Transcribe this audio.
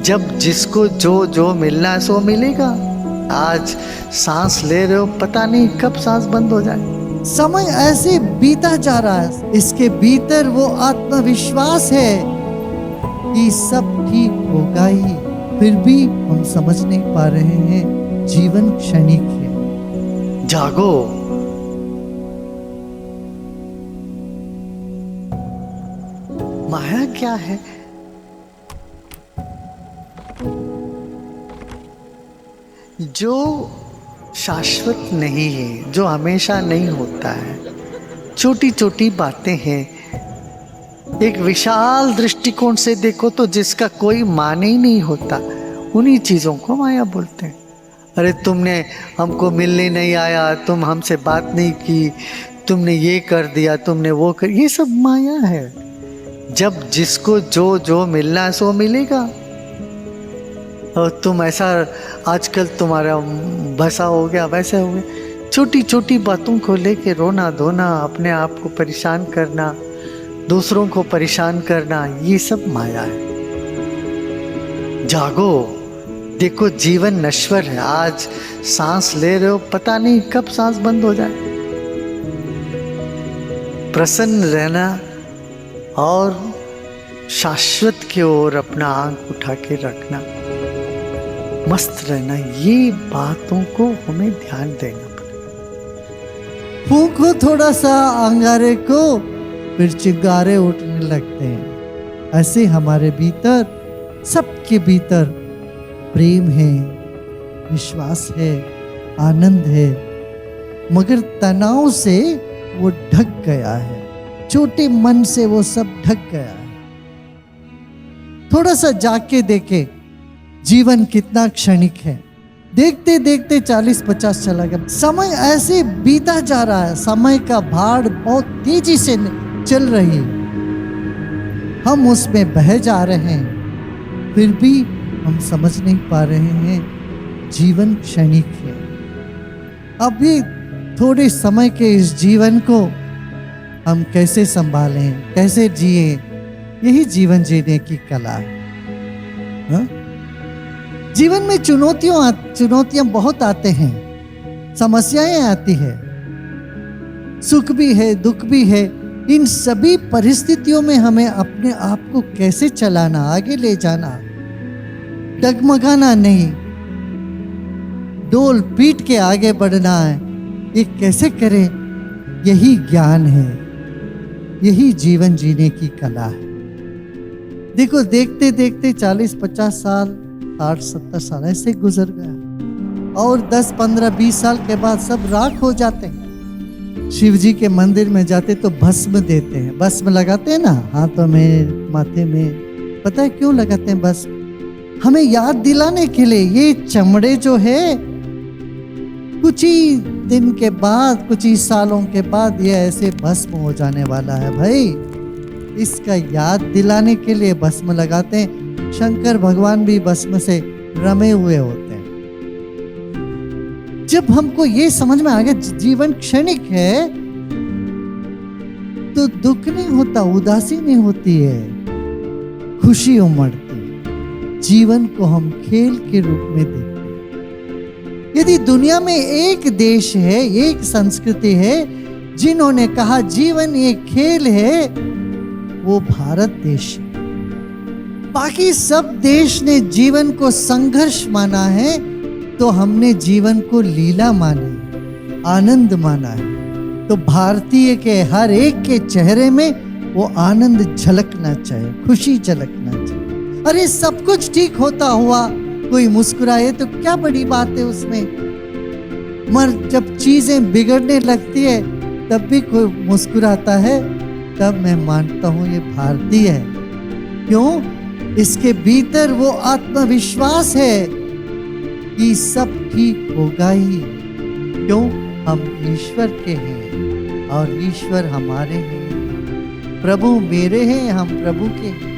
जब जिसको जो जो मिलना है सो मिलेगा। आज सांस ले रहे हो, पता नहीं कब सांस बंद हो जाए। समय ऐसे बीता जा रहा है, इसके भीतर वो आत्मविश्वास है कि सब ठीक होगा ही, फिर भी हम समझ नहीं पा रहे हैं जीवन क्षणिक है। जागो, माया क्या है? जो शाश्वत नहीं है, जो हमेशा नहीं होता है। छोटी छोटी बातें हैं। एक विशाल दृष्टिकोण से देखो तो जिसका कोई माने ही नहीं होता, उन्हीं चीजों को माया बोलते हैं। अरे तुमने हमको मिलने नहीं आया, तुम हमसे बात नहीं की, तुमने ये कर दिया, तुमने वो कर, ये सब माया है। जब जिसको जो जो मिलना है सो मिलेगा। और तुम ऐसा आजकल तुम्हारा बसा हो गया, वैसे हो गया। छोटी छोटी बातों को लेके रोना धोना, अपने आप को परेशान करना, दूसरों को परेशान करना, ये सब माया है। जागो, देखो जीवन नश्वर है। आज सांस ले रहे हो, पता नहीं कब सांस बंद हो जाए। प्रसन्न रहना और शाश्वत की ओर अपना आंख उठा के रखना, मस्त रहना, ये बातों को हमें ध्यान देना पड़ेगा। फूंको थोड़ा सा अंगारे को, फिर चिंगारे उठने लगते हैं। ऐसे हमारे भीतर, सबके भीतर प्रेम है, विश्वास है, आनंद है, मगर तनाव से वो ढक गया है। छोटे मन से वो सब ढक गया है। थोड़ा सा जाग के देखे जीवन कितना क्षणिक है। देखते देखते 40-50 चला गया। समय ऐसे बीता जा रहा है, समय का भाड़ बहुत तेजी से चल रही है। हम उसमें बह जा रहे हैं, फिर भी हम समझ नहीं पा रहे हैं जीवन क्षणिक है। अभी थोड़े समय के इस जीवन को हम कैसे संभालें, कैसे जिए, यही जीवन जीने की कला है। हा? जीवन में चुनौतियां बहुत आते हैं, समस्याएं आती है, सुख भी है, दुख भी है। इन सभी परिस्थितियों में हमें अपने आप को कैसे चलाना, आगे ले जाना, डगमगाना नहीं, डोल पीट के आगे बढ़ना है। ये कैसे करें? यही ज्ञान है, यही जीवन जीने की कला है। देखो देखते देखते 40-50 साल, 60-70 साल ऐसे गुजर गया, और 10-15-20 साल के बाद सब राख हो जाते हैं। शिव जी के मंदिर में जाते तो भस्म देते हैं, भस्म लगाते हैं ना हाथों में, माथे में। पता है क्यों लगाते हैं भस्म? हमें याद दिलाने के लिए। ये चमड़े जो है कुछ ही दिन के बाद, कुछ ही सालों के बाद ये ऐसे भस्म हो जाने वाला है भाई। इसका याद दिलाने के लिए भस्म लगाते हैं। शंकर भगवान भी भस्म से रमे हुए होते हैं। जब हमको ये समझ में आ गया जीवन क्षणिक है, तो दुख नहीं होता, उदासी नहीं होती है, खुशी उमड़ती है। जीवन को हम खेल के रूप में देखते हैं। यदि दुनिया में एक देश है, एक संस्कृति है जिन्होंने कहा जीवन एक खेल है, वो भारत देश है। बाकी सब देश ने जीवन को संघर्ष माना है, तो हमने जीवन को लीला मानी, आनंद माना है। तो भारतीय के हर एक के चेहरे में वो आनंद झलकना चाहिए, खुशी झलकना चाहिए। अरे सब कुछ ठीक होता हुआ कोई मुस्कुराए तो क्या बड़ी बात है उसमें। मगर जब चीजें बिगड़ने लगती है तब भी कोई मुस्कुराता है, तब मैं मानता हूं ये भारतीय है। क्यों? इसके भीतर वो आत्मविश्वास है कि सब ठीक होगा ही। क्यों? हम ईश्वर के हैं और ईश्वर हमारे हैं। प्रभु मेरे हैं, हम प्रभु के हैं।